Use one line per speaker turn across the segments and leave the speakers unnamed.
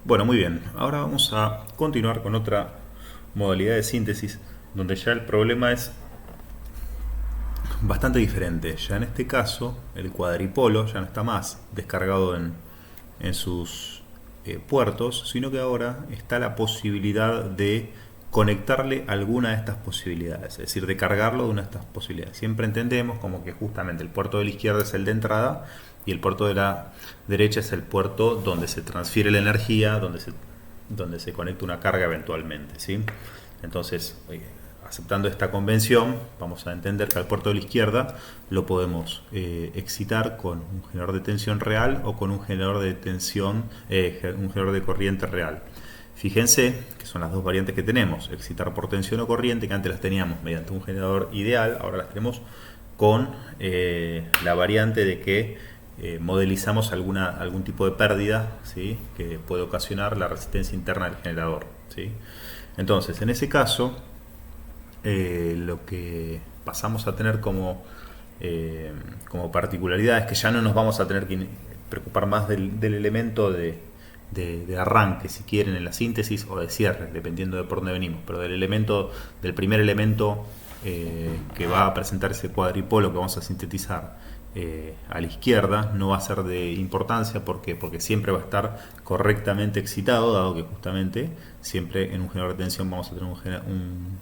Bueno, muy bien. Ahora vamos a continuar con otra modalidad de síntesis donde ya el problema es bastante diferente. Ya en este caso, el cuadripolo ya no está más descargado en sus puertos, sino que ahora está la posibilidad de conectarle alguna de estas posibilidades, es decir, de cargarlo de una de estas posibilidades. Siempre entendemos como que justamente el puerto de la izquierda es el de entrada y el puerto de la derecha es el puerto donde se transfiere la energía, donde se conecta una carga eventualmente, ¿sí? Entonces, aceptando esta convención, vamos a entender que al puerto de la izquierda lo podemos excitar con un generador de tensión real o con un generador de tensión, un generador de corriente real. Fíjense que son las dos variantes que tenemos, excitar por tensión o corriente, que antes las teníamos mediante un generador ideal, ahora las tenemos con la variante de que modelizamos algún tipo de pérdida, ¿sí?, que puede ocasionar la resistencia interna del generador, ¿sí? Entonces, en ese caso, lo que pasamos a tener como particularidad es que ya no nos vamos a tener que preocupar más del elemento de arranque, si quieren, en la síntesis, o de cierre, dependiendo de por dónde venimos, pero del primer elemento que va a presentar ese cuadripolo que vamos a sintetizar a la izquierda, no va a ser de importancia. ¿Por qué? Porque siempre va a estar correctamente excitado, dado que justamente siempre en un generador de tensión vamos a tener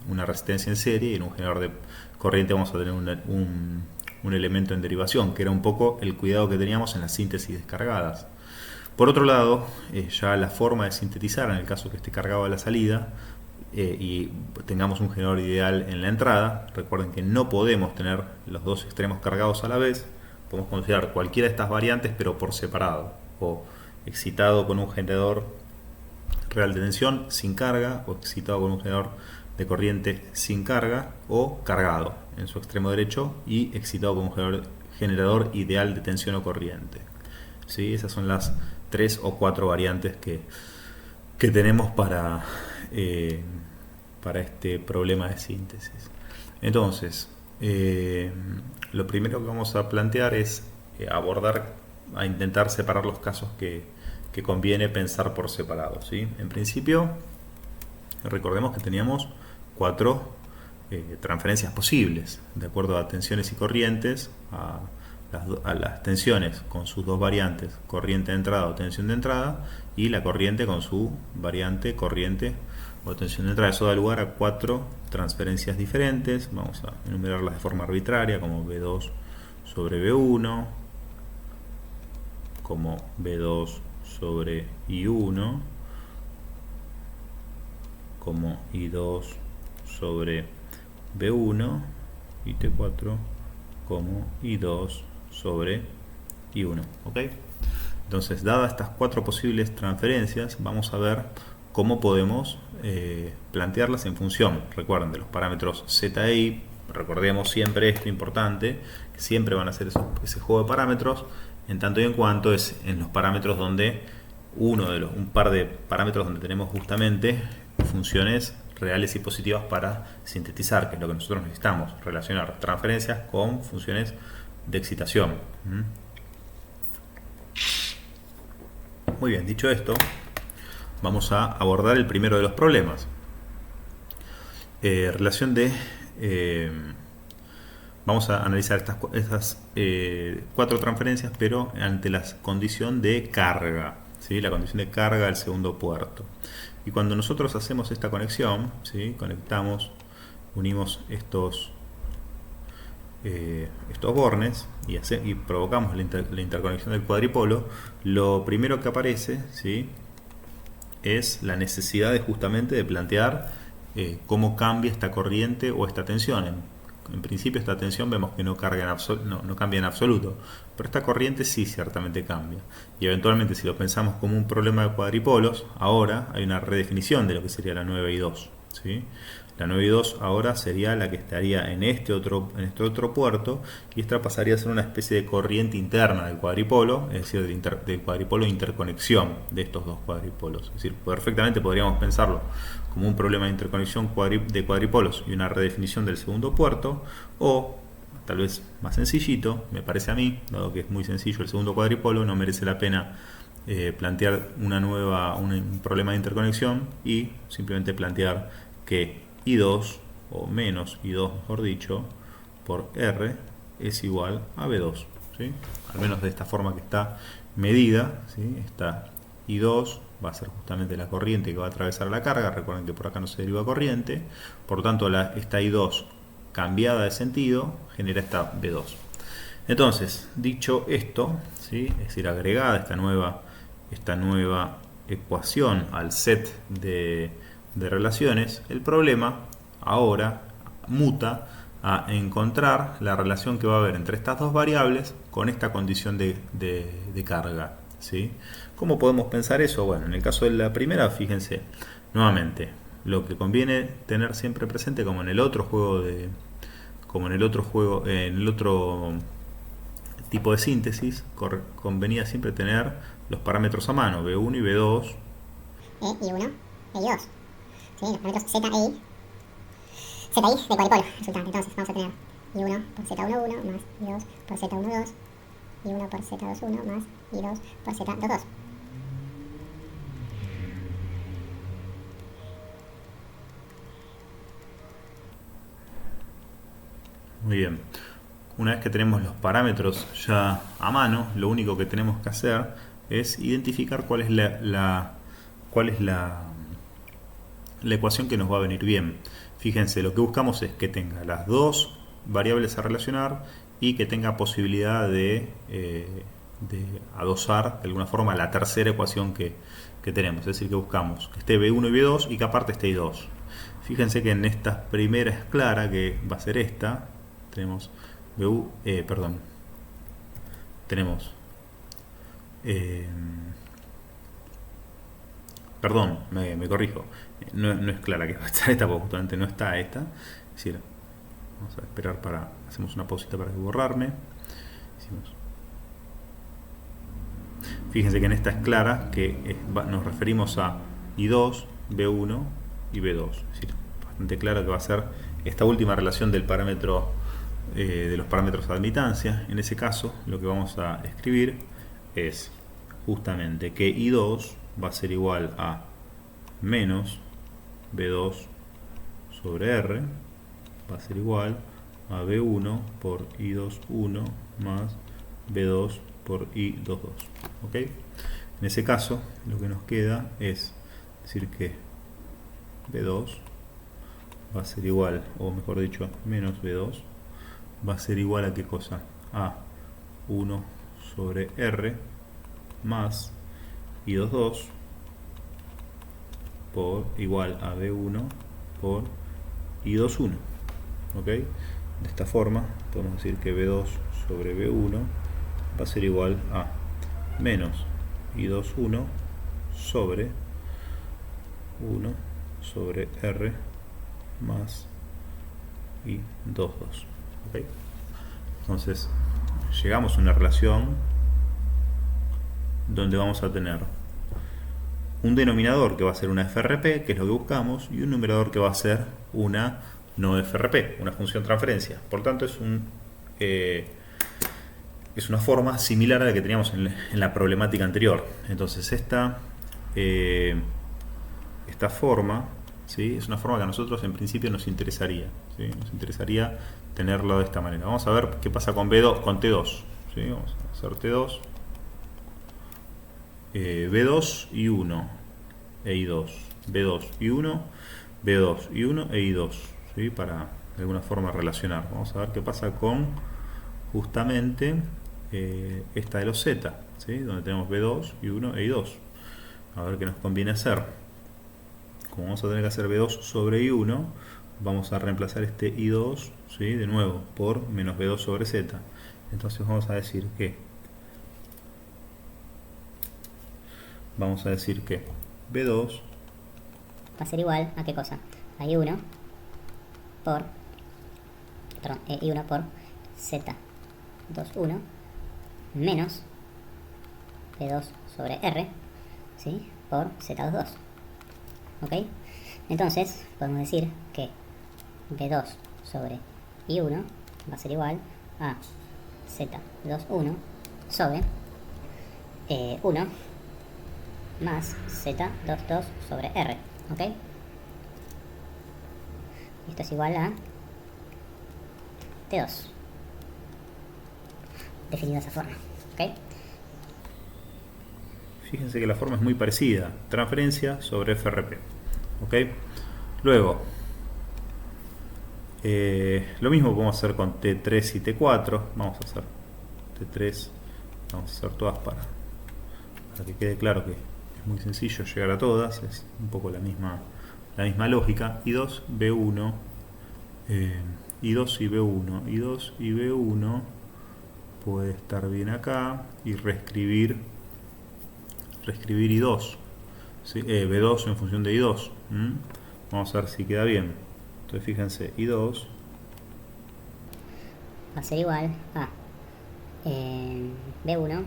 una resistencia en serie, y en un generador de corriente vamos a tener un elemento en derivación, que era un poco el cuidado que teníamos en las síntesis descargadas. Por otro lado, ya la forma de sintetizar, en el caso que esté cargado a la salida y tengamos un generador ideal en la entrada, recuerden que no podemos tener los dos extremos cargados a la vez. Podemos considerar cualquiera de estas variantes, pero por separado, o excitado con un generador real de tensión sin carga, o excitado con un generador de corriente sin carga, o cargado en su extremo derecho y excitado con un generador ideal de tensión o corriente, ¿sí? Esas son las 3 o 4 variantes que tenemos para este problema de síntesis. Entonces, lo primero que vamos a plantear es a intentar separar los casos que conviene pensar por separado, ¿sí? En principio, recordemos que teníamos 4 transferencias posibles, de acuerdo a tensiones y corrientes, a las tensiones con sus dos variantes, corriente de entrada o tensión de entrada, y la corriente con su variante corriente o tensión de entrada. Eso da lugar a 4 transferencias diferentes. Vamos a enumerarlas de forma arbitraria, como V2 sobre V1, como V2 sobre I1, como I2 sobre V1, y T4 como I2 sobre I1. ¿Ok? Entonces, dadas estas 4 posibles transferencias, vamos a ver cómo podemos plantearlas en función, recuerden, de los parámetros Z e I. Recordemos siempre esto importante, que siempre van a ser ese juego de parámetros, en tanto y en cuanto es en los parámetros donde un par de parámetros donde tenemos justamente funciones reales y positivas para sintetizar, que es lo que nosotros necesitamos, relacionar transferencias con funciones de excitación. Muy bien, dicho esto, vamos a abordar el primero de los problemas. Vamos a analizar estas 4 transferencias, pero ante la condición de carga, ¿sí? La condición de carga del segundo puerto. Y cuando nosotros hacemos esta conexión, ¿sí?, unimos estos bornes y provocamos la interconexión del cuadripolo, lo primero que aparece, ¿sí?, es la necesidad justamente de plantear cómo cambia esta corriente o esta tensión. En principio esta tensión vemos que no cambia en absoluto, pero esta corriente sí ciertamente cambia. Y eventualmente, si lo pensamos como un problema de cuadripolos, ahora hay una redefinición de lo que sería la 9 y 2, ¿sí? La 9 y 2 ahora sería la que estaría en este otro puerto, y esta pasaría a ser una especie de corriente interna del cuadripolo, es decir, del cuadripolo de interconexión de estos dos cuadripolos. Es decir, perfectamente podríamos pensarlo como un problema de interconexión de cuadripolos y una redefinición del segundo puerto, o tal vez más sencillito, me parece a mí, dado que es muy sencillo el segundo cuadripolo, no merece la pena plantear un problema de interconexión y simplemente plantear que I2 o menos I2 mejor dicho por R es igual a B2, ¿sí? Al menos de esta forma que está medida, ¿sí? Esta I2 va a ser justamente la corriente que va a atravesar la carga. Recuerden que por acá no se deriva corriente, por lo tanto esta I2 cambiada de sentido genera esta B2. Entonces, dicho esto, ¿sí? Es decir, agregada esta nueva ecuación al set de relaciones, el problema ahora muta a encontrar la relación que va a haber entre estas dos variables con esta condición de carga, ¿sí? ¿Cómo podemos pensar eso? Bueno, en el caso de la primera, fíjense, nuevamente, lo que conviene tener siempre presente, como en el otro tipo de síntesis, convenía siempre tener los parámetros a mano, B1 y B2.
Y1, y2. ¿Sí? Los parámetros Z e I. Z i de cuadripolo resultante. Entonces vamos a tener I1 por Z11 más I2 por Z12, I1 por Z21 más I2 por Z22.
Muy bien. Una vez que tenemos los parámetros ya a mano, lo único que tenemos que hacer es identificar cuál es la ecuación que nos va a venir bien. Fíjense, lo que buscamos es que tenga las dos variables a relacionar y que tenga posibilidad de adosar de alguna forma la tercera ecuación que tenemos. Es decir, que buscamos que esté B1 y B2 y que aparte esté I2. Fíjense que en esta primera es clara, que va a ser esta. Tenemos me corrijo, no es clara que va a estar esta, porque justamente no está esta. Es decir, vamos a esperar hacemos una pausita para borrarme. Fíjense que en esta es clara que nos referimos a I2, B1 y B2. Es decir, bastante claro que va a ser esta última relación del parámetro de los parámetros de admitancia. En ese caso, lo que vamos a escribir es justamente que I2 va a ser igual a menos B2 sobre R, va a ser igual a B1 por I21 más B2 por I22. ¿Ok? En ese caso, lo que nos queda es decir que B2 va a ser igual, o mejor dicho, menos B2 va a ser igual a ¿qué cosa? A 1 sobre R más I22 por igual a B1 por I21. ¿Ok? De esta forma podemos decir que B2 sobre B1 va a ser igual a menos I21 sobre 1 sobre R más I22. ¿Okay? Entonces llegamos a una relación donde vamos a tener un denominador que va a ser una FRP, que es lo que buscamos, y un numerador que va a ser una no FRP, una función transferencia. Por tanto, es una forma similar a la que teníamos en la problemática anterior. Entonces esta forma, ¿sí? Es una forma que a nosotros en principio nos interesaría, ¿sí? Nos interesaría tenerlo de esta manera. Vamos a ver qué pasa con B2, con T2, ¿sí? Vamos a hacer T2, B2 y 1 e I2, B2 y 1, B2 y 1 e I2, ¿sí? Para de alguna forma relacionar. Vamos a ver qué pasa con justamente esta de los Z, ¿sí? Donde tenemos B2 y 1 e I2. A ver qué nos conviene hacer. Como vamos a tener que hacer B2 sobre I1, vamos a reemplazar este I2, ¿sí? De nuevo por menos B2 sobre Z. Entonces vamos a decir que B2
va a ser igual a ¿qué cosa? A I1 por I1 por Z21 menos B2 sobre R, ¿sí? Por Z22. ¿Ok? Entonces podemos decir que B2 sobre I1 va a ser igual a Z21 sobre 1
más Z22 sobre R, ¿ok? Esto es igual a T2, definido de esa forma, ¿ok?
Fíjense que la forma es muy parecida, transferencia sobre FRP, ¿ok? Luego, lo mismo podemos hacer con T3 y T4. Vamos a hacer T3, vamos a hacer todas para que quede claro que es muy sencillo llegar a todas, es un poco la misma lógica. I2, B1, I2 y B1, I2 y B1 puede estar bien acá y reescribir I2, ¿sí? B2 en función de I2. Vamos a ver si queda bien. Entonces fíjense, I2
va a ser igual a B1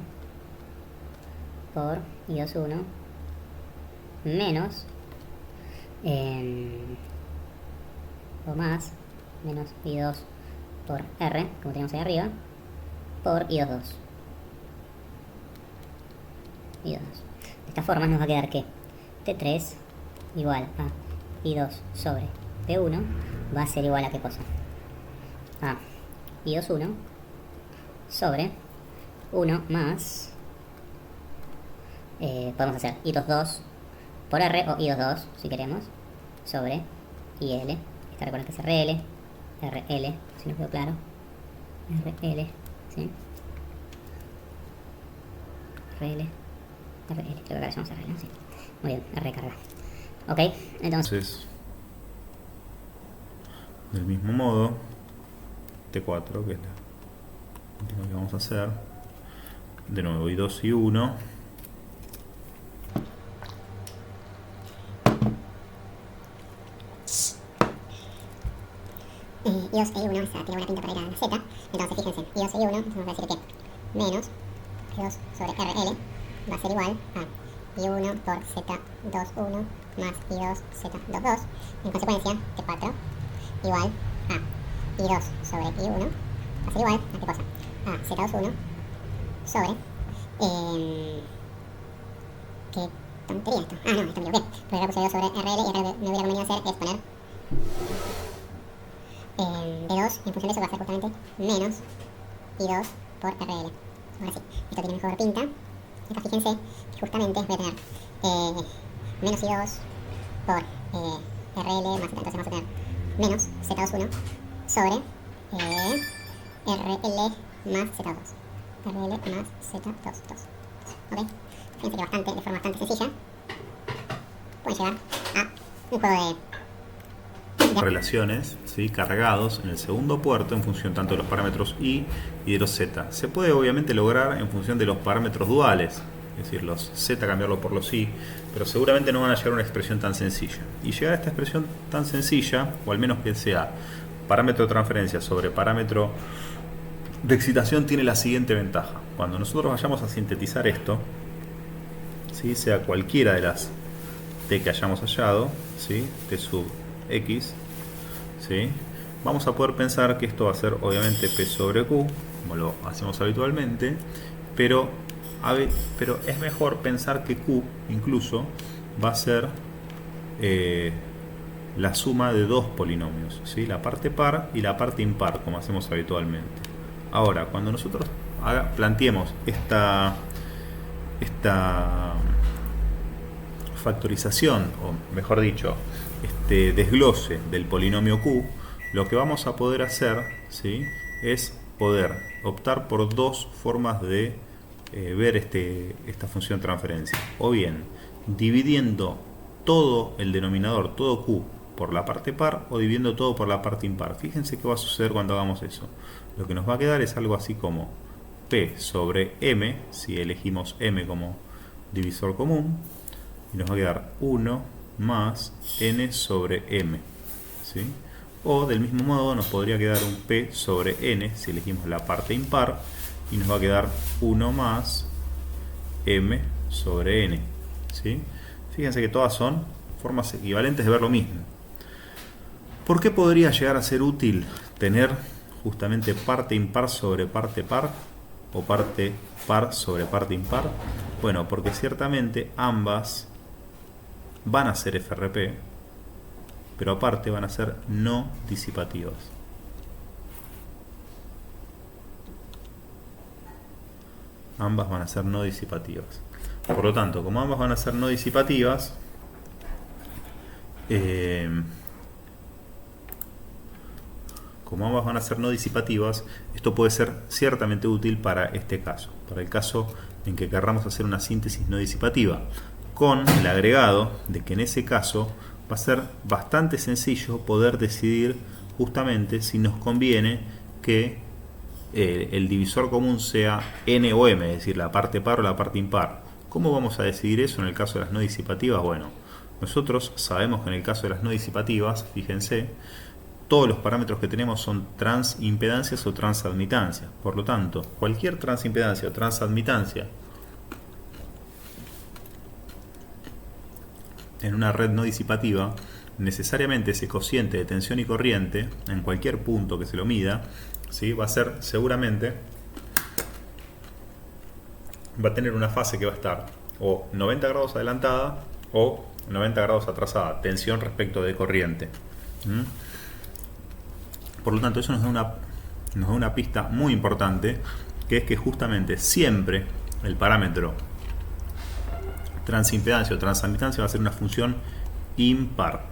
por I21 menos o más menos I2 por R, como tenemos ahí arriba, por I22. De esta forma nos va a quedar que T3 igual a I2 sobre P1 va a ser igual a ¿qué cosa? A I21 sobre 1 más, podemos hacer I22 por R o I22 si queremos, sobre IL. Esta recuerden que es RL, RL, si no quedó claro, RL, ¿sí? RL, RL, creo que acá le llamamos RL, ¿no? Sí. Muy bien, R carga. Ok, entonces,
del mismo modo, T4, que es la última que vamos a hacer, de nuevo I2 y 1.
I2 e I1, esa tiene buena pinta para ir a la Z. Entonces fíjense, I2 e I1, nos va a decir que menos I2 sobre RL va a ser igual a I1 por Z21 más I2 Z22. En consecuencia, T4 igual a I2 sobre I1 va a ser igual a ¿qué cosa? A Z21 sobre ¿qué tontería esto? No, esto me equivoqué, porque ahora puse I2 sobre RL y ahora me hubiera convenido hacer es poner D2 en función de eso va a ser justamente menos I2 por RL. Ahora sí, esto tiene mejor pinta. Acá fíjense que justamente voy a tener menos I2 por RL más Z, entonces vamos a tener menos Z21 sobre RL más Z2. RL más Z22. ¿Ok? Fíjense que de forma bastante sencilla pueden llegar a un juego de
relaciones, ¿sí? Cargados en el segundo puerto en función tanto de los parámetros I y de los Z. Se puede obviamente lograr en función de los parámetros duales, es decir, los Z cambiarlo por los I, pero seguramente no van a llegar a una expresión tan sencilla. Y llegar a esta expresión tan sencilla, o al menos que sea parámetro de transferencia sobre parámetro de excitación, tiene la siguiente ventaja. Cuando nosotros vayamos a sintetizar esto, ¿sí? Sea cualquiera de las T que hayamos hallado, ¿sí? T sub X, ¿sí? Vamos a poder pensar que esto va a ser obviamente P sobre Q, como lo hacemos habitualmente, pero es mejor pensar que Q incluso va a ser la suma de dos polinomios, ¿sí? La parte par y la parte impar, como hacemos habitualmente. Ahora, cuando nosotros planteemos esta factorización, o mejor dicho, este desglose del polinomio Q, lo que vamos a poder hacer, ¿sí? Es poder optar por dos formas de ver esta función de transferencia. O bien dividiendo todo el denominador, todo Q, por la parte par, o dividiendo todo por la parte impar. Fíjense qué va a suceder cuando hagamos eso. Lo que nos va a quedar es algo así como P sobre M, si elegimos M como divisor común, y nos va a quedar 1 más N sobre M, ¿sí? O del mismo modo nos podría quedar un P sobre N si elegimos la parte impar, y nos va a quedar 1 más M sobre N, ¿sí? Fíjense que todas son formas equivalentes de ver lo mismo. ¿Por qué podría llegar a ser útil tener justamente parte impar sobre parte par, o parte par sobre parte impar? Bueno, porque ciertamente ambas van a ser FRP, pero aparte van a ser no disipativas. Ambas van a ser no disipativas. Por lo tanto, como ambas van a ser no disipativas, esto puede ser ciertamente útil para este caso, para el caso en que querramos hacer una síntesis no disipativa, con el agregado de que en ese caso va a ser bastante sencillo poder decidir justamente si nos conviene que el divisor común sea n o m, es decir, la parte par o la parte impar. ¿Cómo vamos a decidir eso en el caso de las no disipativas? Bueno, nosotros sabemos que en el caso de las no disipativas, fíjense, todos los parámetros que tenemos son transimpedancias o transadmitancias. Por lo tanto, cualquier transimpedancia o transadmitancia en una red no disipativa, necesariamente ese cociente de tensión y corriente, en cualquier punto que se lo mida, ¿sí? Va a ser seguramente, va a tener una fase que va a estar o 90 grados adelantada o 90 grados atrasada, tensión respecto de corriente. Por lo tanto, eso nos da una pista muy importante, que es que justamente siempre el parámetro transimpedancia o transadmitancia va a ser una función impar.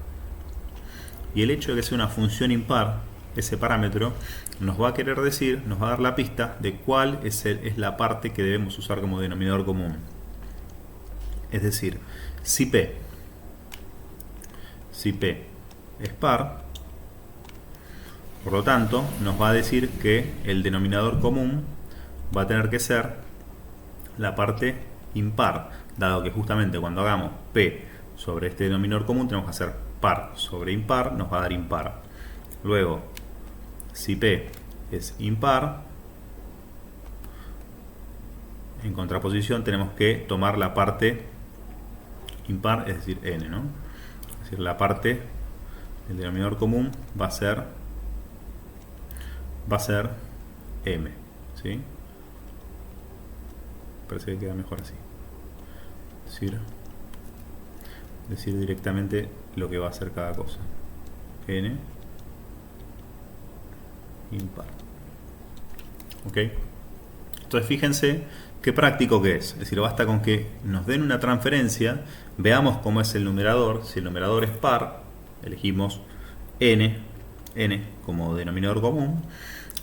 Y el hecho de que sea una función impar, ese parámetro nos va a querer decir, nos va a dar la pista de cuál es la parte que debemos usar como denominador común. Es decir, si P es par, por lo tanto nos va a decir que el denominador común va a tener que ser la parte impar, dado que justamente cuando hagamos P sobre este denominador común tenemos que hacer par sobre impar, nos va a dar impar. Luego, si P es impar, en contraposición tenemos que tomar la parte impar, es decir, n, ¿no? Es decir, la parte, el denominador común va a ser m, ¿sí? Parece que queda mejor así. Decir directamente lo que va a hacer cada cosa. N impar. ¿Ok? Entonces fíjense qué práctico que es. Es decir, basta con que nos den una transferencia, veamos cómo es el numerador. Si el numerador es par, elegimos n como denominador común.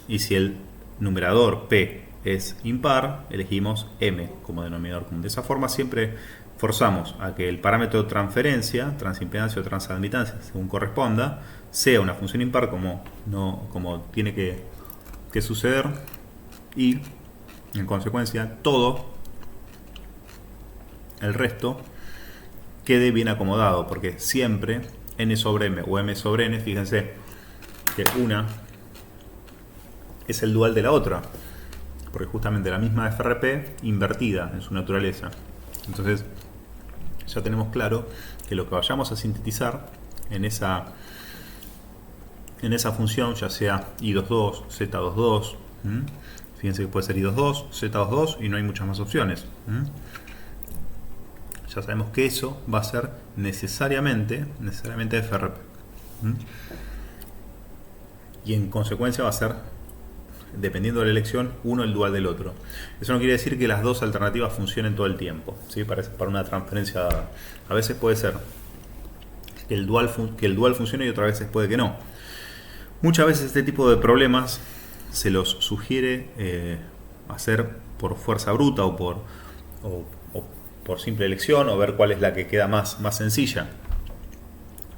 Y si el numerador p es impar, elegimos m como denominador común. De esa forma siempre forzamos a que el parámetro de transferencia, transimpedancia o transadmitancia, según corresponda, sea una función impar como tiene que suceder, y en consecuencia todo el resto quede bien acomodado, porque siempre n sobre m o m sobre n, fíjense que una es el dual de la otra, porque justamente la misma FRP invertida en su naturaleza. Entonces ya tenemos claro que lo que vayamos a sintetizar en esa función, ya sea I22, Z22, fíjense que puede ser I22, Z22 y no hay muchas más opciones. Ya sabemos que eso va a ser necesariamente FRP. Y en consecuencia va a ser, dependiendo de la elección, uno el dual del otro. Eso no quiere decir que las dos alternativas funcionen todo el tiempo, ¿sí? Para una transferencia dada. A veces puede ser que el dual funcione y otras veces puede que no. Muchas veces este tipo de problemas se los sugiere hacer por fuerza bruta o por simple elección, o ver cuál es la que queda más sencilla.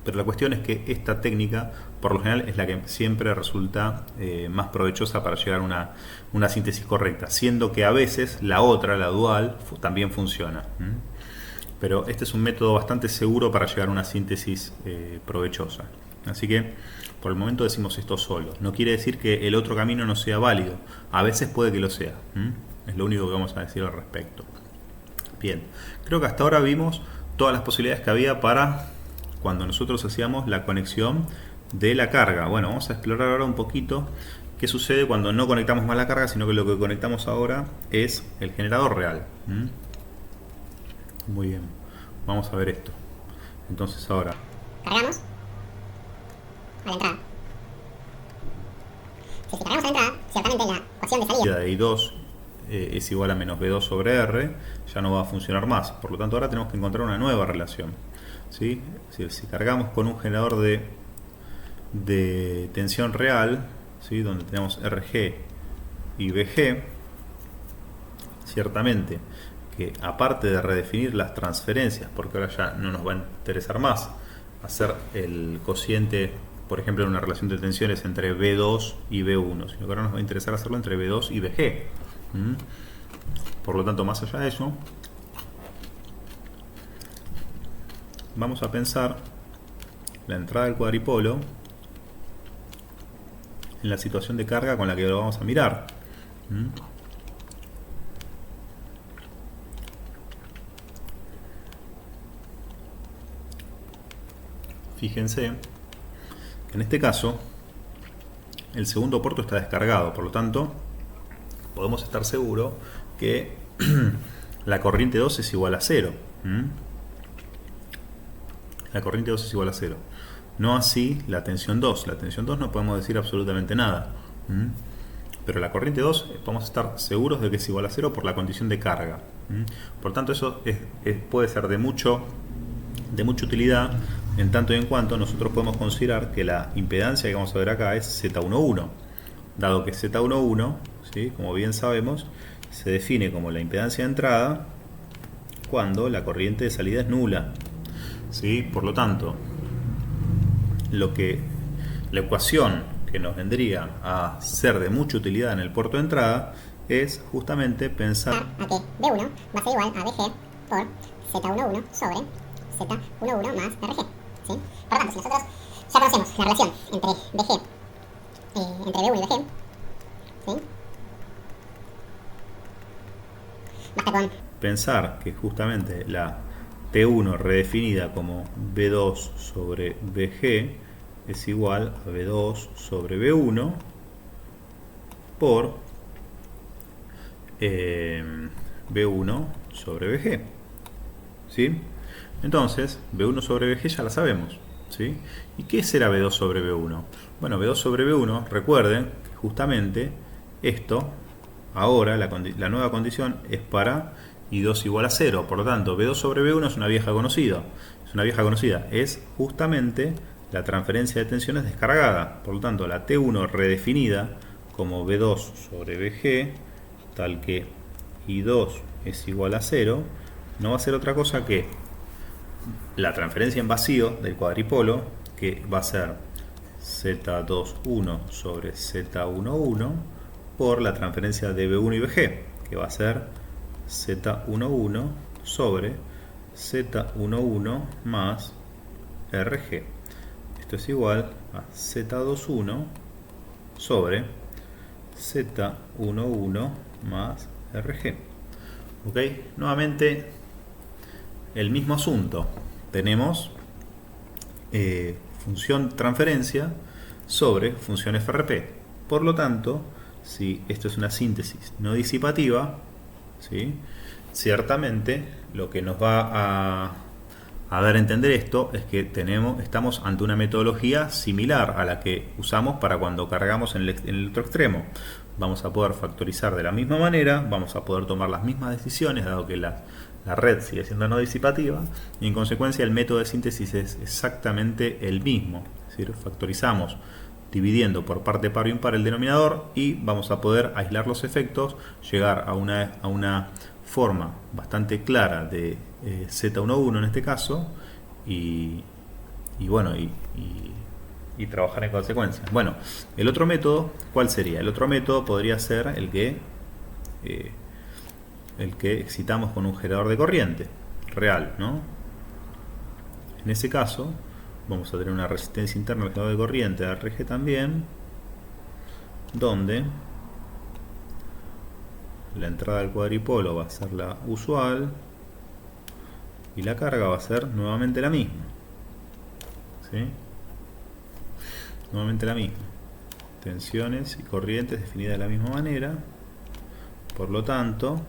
Pero la cuestión es que esta técnica, por lo general, es la que siempre resulta más provechosa para llegar a una síntesis correcta, siendo que a veces la otra, la dual, también funciona. Pero este es un método bastante seguro para llegar a una síntesis provechosa. Así que por el momento decimos esto solo. No quiere decir que el otro camino no sea válido. A veces puede que lo sea. Es lo único que vamos a decir al respecto. Bien, creo que hasta ahora vimos todas las posibilidades que había para cuando nosotros hacíamos la conexión de la carga. Bueno, vamos a explorar ahora un poquito qué sucede cuando no conectamos más la carga, sino que lo que conectamos ahora es el generador real. Muy bien, vamos a ver esto. Entonces ahora
Cargamos a la entrada. Si cargamos a la entrada, ciertamente la ecuación de salida
de I2 es igual a menos B2 sobre R, ya no va a funcionar más. Por lo tanto, ahora tenemos que encontrar una nueva relación. ¿Sí? Si cargamos con un generador de tensión real, ¿sí? Donde tenemos RG y BG, ciertamente que aparte de redefinir las transferencias, porque ahora ya no nos va a interesar más hacer el cociente, por ejemplo, en una relación de tensiones entre B2 y B1, sino que ahora nos va a interesar hacerlo entre B2 y BG. Por lo tanto, más allá de eso, vamos a pensar la entrada del cuadripolo en la situación de carga con la que lo vamos a mirar. Fíjense que en este caso el segundo puerto está descargado, por lo tanto podemos estar seguros que la corriente 2 es igual a 0. La corriente 2 es igual a 0. No así la tensión 2. La tensión 2 no podemos decir absolutamente nada. Pero la corriente 2 podemos estar seguros de que es igual a 0 por la condición de carga. Por tanto, eso puede ser de mucha utilidad en tanto y en cuanto nosotros podemos considerar que la impedancia que vamos a ver acá es Z11, dado que Z11, ¿sí? Como bien sabemos, se define como la impedancia de entrada cuando la corriente de salida es nula, ¿sí? Por lo tanto, la ecuación que nos vendría a ser de mucha utilidad en el puerto de entrada es justamente pensar
a que B1 va a ser igual a BG por Z11 sobre Z11 más RG. ¿Sí? Por lo tanto, si nosotros ya conocemos la relación entre BG, entre B1 y BG, ¿sí? Basta con
pensar que justamente la T1 redefinida como B2 sobre BG es igual a B2 sobre B1 por B1 sobre BG. ¿Sí? Entonces, B1 sobre BG ya la sabemos. ¿Sí? ¿Y qué será B2 sobre B1? Bueno, B2 sobre B1, recuerden que justamente esto, ahora la nueva condición es para I2 igual a 0. Por lo tanto, B2 sobre B1 es una vieja conocida. Es justamente la transferencia de tensiones descargada. Por lo tanto, la T1 redefinida como B2 sobre BG, tal que I2 es igual a 0, no va a ser otra cosa que la transferencia en vacío del cuadripolo, que va a ser Z21 sobre Z11 por la transferencia de B1 y BG, que va a ser Z11 sobre Z11 más RG. Esto es igual a Z21 sobre Z11 más RG. ¿Ok? Nuevamente el mismo asunto. Tenemos función transferencia sobre función FRP. Por lo tanto, si esto es una síntesis no disipativa, ¿sí? Ciertamente lo que nos va a dar a entender esto es que estamos ante una metodología similar a la que usamos para cuando cargamos en el otro extremo. Vamos a poder factorizar de la misma manera, vamos a poder tomar las mismas decisiones, dado que la red sigue siendo no disipativa, y en consecuencia el método de síntesis es exactamente el mismo. Es decir, factorizamos dividiendo por parte par o impar el denominador y vamos a poder aislar los efectos, llegar a una forma bastante clara de Z11 en este caso y trabajar en consecuencia. Bueno, el otro método, ¿cuál sería? El otro método podría ser el que excitamos con un generador de corriente real, ¿no? En ese caso vamos a tener una resistencia interna al generador de corriente de RG también, donde la entrada del cuadripolo va a ser la usual y la carga va a ser nuevamente la misma. ¿Sí? Nuevamente la misma. Tensiones y corrientes definidas de la misma manera. Por lo tanto,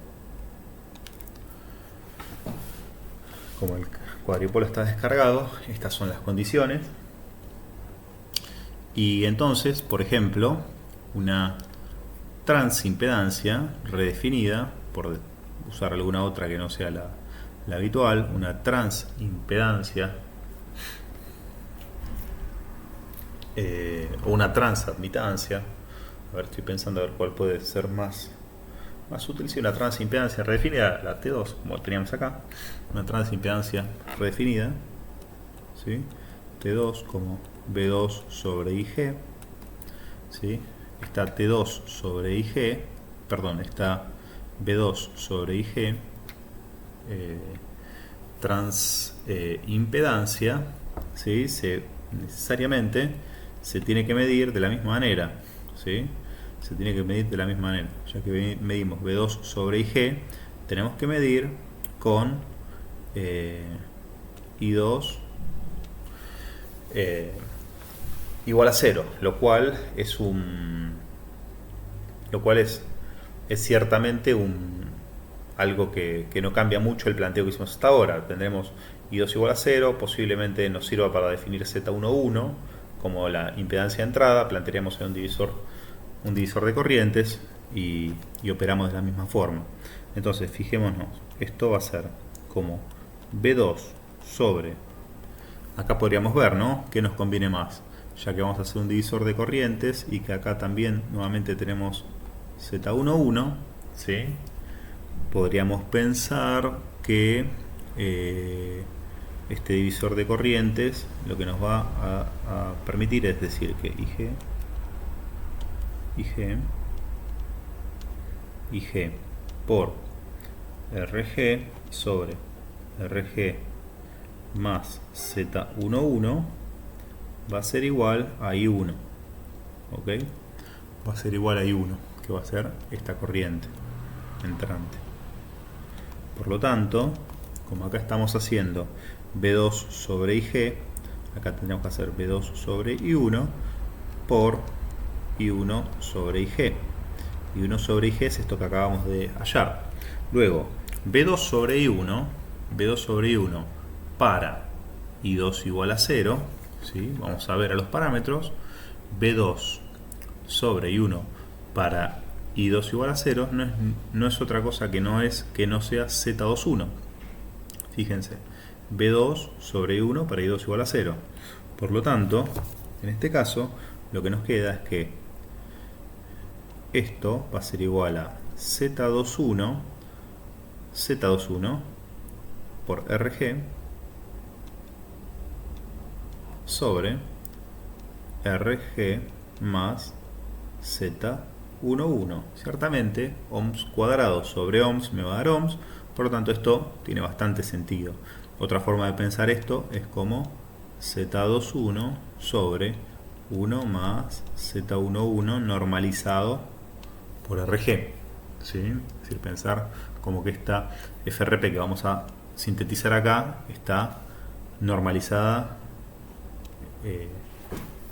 como el cuadripolo está descargado, estas son las condiciones. Y entonces, por ejemplo, una transimpedancia redefinida, por usar alguna otra que no sea la habitual, una transimpedancia o una transadmitancia. A ver, estoy pensando a ver cuál puede ser más útil. Si una transimpedancia redefinida, la T2, como teníamos acá, una transimpedancia redefinida, ¿sí? T2 como B2 sobre IG, ¿sí? Está T2 sobre IG, perdón, está B2 sobre IG, transimpedancia, ¿sí? Necesariamente se tiene que medir de la misma manera, ¿sí? Se tiene que medir de la misma manera. Ya que medimos B2 sobre IG, tenemos que medir con I2 igual a 0, lo cual es ciertamente algo que no cambia mucho el planteo que hicimos hasta ahora. Tendremos I2 igual a 0, posiblemente nos sirva para definir Z11 como la impedancia de entrada. Plantearíamos en un divisor de corrientes y operamos de la misma forma. Entonces, fijémonos, esto va a ser como B2 sobre, acá podríamos ver, ¿no?, qué nos conviene más, ya que vamos a hacer un divisor de corrientes y que acá también nuevamente tenemos Z11, ¿sí? Podríamos pensar que este divisor de corrientes lo que nos va a permitir es decir que IG por RG sobre RG más Z11 va a ser igual a I1, ¿ok? Va a ser igual a I1, que va a ser esta corriente entrante. Por lo tanto, como acá estamos haciendo B2 sobre IG, acá tendríamos que hacer B2 sobre I1 por I1 sobre IG. I1 sobre IG es esto que acabamos de hallar. Luego, B2 sobre I1 para I2 igual a 0, ¿sí? Vamos a ver a los parámetros. B2 sobre I1 para I2 igual a 0 no es otra cosa que no sea Z21. Fíjense, B2 sobre I1 para I2 igual a 0. Por lo tanto, en este caso, lo que nos queda es que esto va a ser igual a Z21 por RG sobre RG más Z11. Ciertamente, ohms cuadrado sobre ohms me va a dar ohms, por lo tanto esto tiene bastante sentido. Otra forma de pensar esto es como Z21 sobre 1 más Z11 normalizado por RG, ¿sí? Es decir, pensar como que esta FRP que vamos a sintetizar acá está normalizada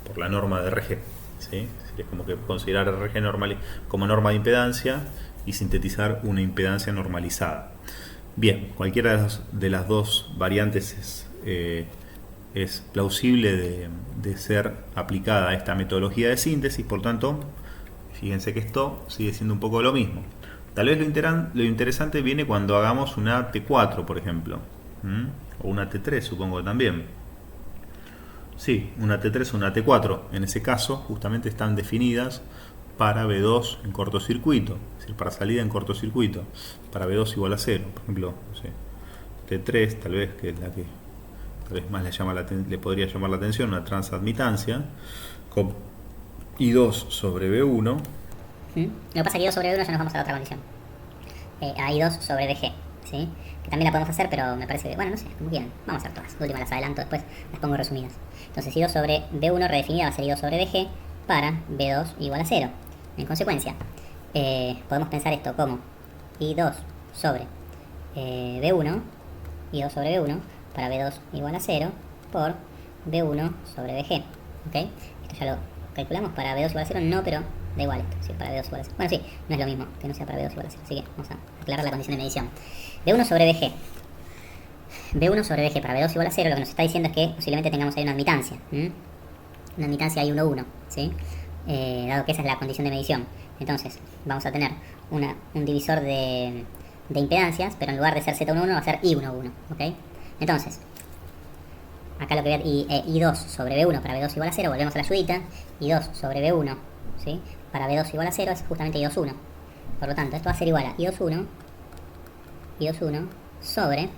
por la norma de RG, ¿sí? Es como que considerar RG como norma de impedancia y sintetizar una impedancia normalizada. Bien, cualquiera de las dos variantes es plausible de ser aplicada a esta metodología de síntesis. Por tanto, fíjense que esto sigue siendo un poco lo mismo. Tal vez lo interesante viene cuando hagamos una T4, por ejemplo, o una T3, supongo también. Sí, una T3 o una T4. En ese caso, justamente están definidas para B2 en cortocircuito, es decir, para salida en cortocircuito, para B2 igual a 0. Por ejemplo, no sé, T3, tal vez, que es la que tal vez más le podría llamar la atención, una transadmitancia, con I2 sobre B1.
Lo que pasa es que I2 sobre B1 ya nos vamos a la otra condición. A I2 sobre BG, ¿sí? Que también la podemos hacer, pero me parece que, bueno, no sé, como quieran. Vamos a hacer todas. De última las adelanto, después las pongo resumidas. Entonces I2 sobre B1 redefinida va a ser I2 sobre BG para B2 igual a 0. En consecuencia, podemos pensar esto como I2 sobre B1, I2 sobre B1 para B2 igual a 0 por B1 sobre BG. ¿Ok? Esto ya lo calculamos para B2 igual a 0, no, pero da igual esto, sí, para B2 igual a 0. Bueno, sí, no es lo mismo que no sea para B2 igual a 0, así que vamos a aclarar la condición de medición. B1 sobre BG. B1 sobre BG para B2 igual a 0, lo que nos está diciendo es que posiblemente tengamos ahí una admitancia. Una admitancia ahí 1, 1, ¿sí? Dado que esa es la condición de medición. Entonces, vamos a tener un divisor de impedancias, pero en lugar de ser Z11 va a ser I11, ¿ok? Entonces, acá lo que voy a I2 sobre B1 para B2 igual a 0, volvemos a la ayudita. I2 sobre B1, ¿sí? Para B2 igual a 0 es justamente I21. Por lo tanto, esto va a ser igual a I21 sobre,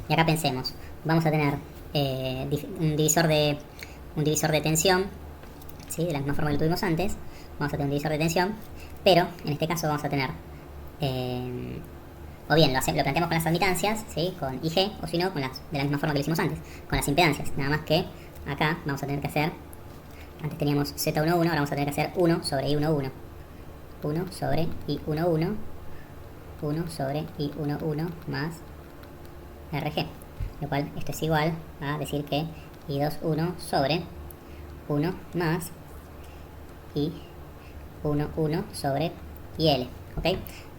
y acá pensemos, vamos a tener un divisor de tensión, ¿sí? De la misma forma que lo tuvimos antes, vamos a tener un divisor de tensión, pero en este caso vamos a tener, o bien lo planteamos con las admitancias, ¿sí? Con IG, o si no, de la misma forma que lo hicimos antes, con las impedancias, nada más que acá vamos a tener que hacer, antes teníamos Z11, ahora vamos a tener que hacer 1 sobre I11, 1 sobre I11, 1 sobre I11 más RG, lo cual esto es igual a decir que I21 sobre 1 más I11 sobre IL, ¿ok?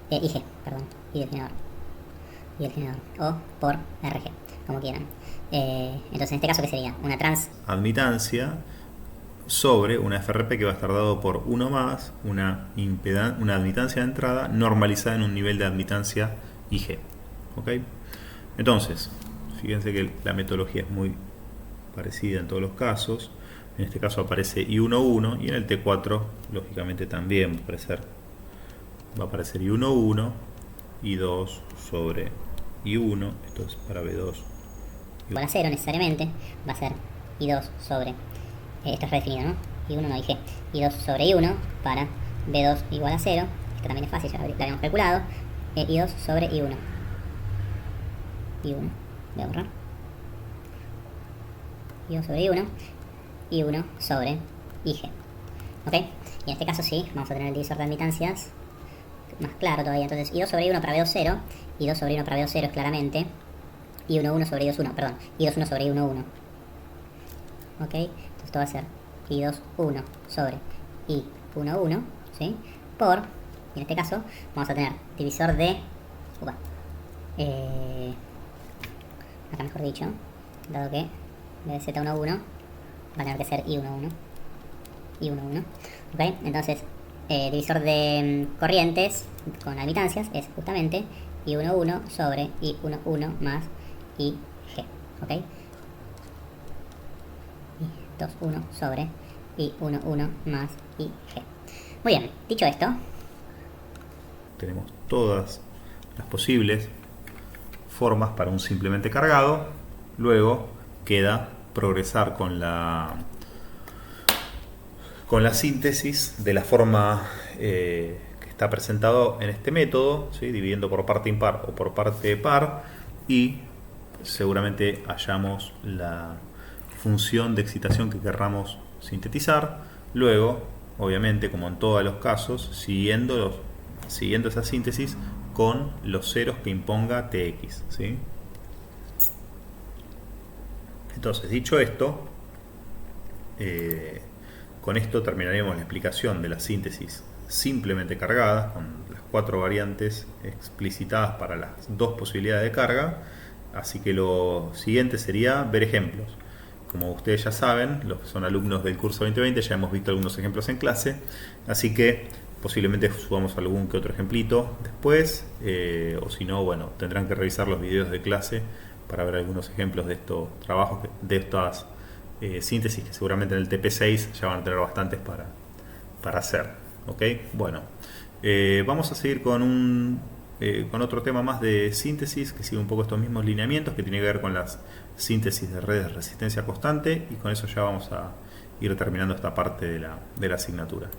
IG, perdón, y el generador, o por RG, como quieran. Entonces en este caso, ¿qué sería? Una
admitancia sobre una FRP que va a estar dado por 1 más una admitancia de entrada normalizada en un nivel de admitancia IG, ¿ok? Entonces, fíjense que la metodología es muy parecida en todos los casos. En este caso aparece I11 y en el T4 lógicamente también va a aparecer I11, I2 sobre I1, esto es para B2
igual a 0 necesariamente, va a ser I2 sobre, esto es redefinido, ¿no? I1 no IG, I2 sobre I1 para B2 igual a 0, esto también es fácil, ya lo habíamos calculado, I2 sobre I1, voy a borrar, I2 sobre I1 sobre IG, ¿ok? Y en este caso sí, vamos a tener el divisor de admitancias más claro todavía. Entonces I2 sobre I1 para B2 0, I2 sobre I1 para B2 0 es claramente I11 sobre I21, perdón, I21 sobre I11, ¿ok? Entonces esto va a ser I21 sobre I11, ¿sí? Por, y en este caso vamos a tener divisor de, acá mejor dicho, dado que de Z11 va a tener que ser I11, ¿ok? Entonces, divisor de corrientes con admitancias es justamente I11 sobre I11 más IG, ¿ok? I21 sobre I11 más IG. Muy bien, dicho esto,
tenemos todas las posibles formas para un simplemente cargado. Luego queda progresar con la síntesis de la forma que está presentado en este método, ¿sí? Dividiendo por parte impar o por parte par, y seguramente hallamos la función de excitación que querramos sintetizar. Luego, obviamente, como en todos los casos, siguiendo esa síntesis con los ceros que imponga Tx, ¿sí? Entonces, dicho esto, con esto terminaremos la explicación de la síntesis simplemente cargada, con las 4 variantes explicitadas para las 2 posibilidades de carga. Así que lo siguiente sería ver ejemplos. Como ustedes ya saben, los que son alumnos del curso 2020, ya hemos visto algunos ejemplos en clase, así que posiblemente subamos algún que otro ejemplito después, o si no, bueno, tendrán que revisar los videos de clase para ver algunos ejemplos de estos trabajos, de estas síntesis, que seguramente en el TP6 ya van a tener bastantes para hacer. ¿Ok? Bueno, vamos a seguir con otro tema más de síntesis, que sigue un poco estos mismos lineamientos, que tiene que ver con las síntesis de redes de resistencia constante, y con eso ya vamos a ir terminando esta parte de la asignatura.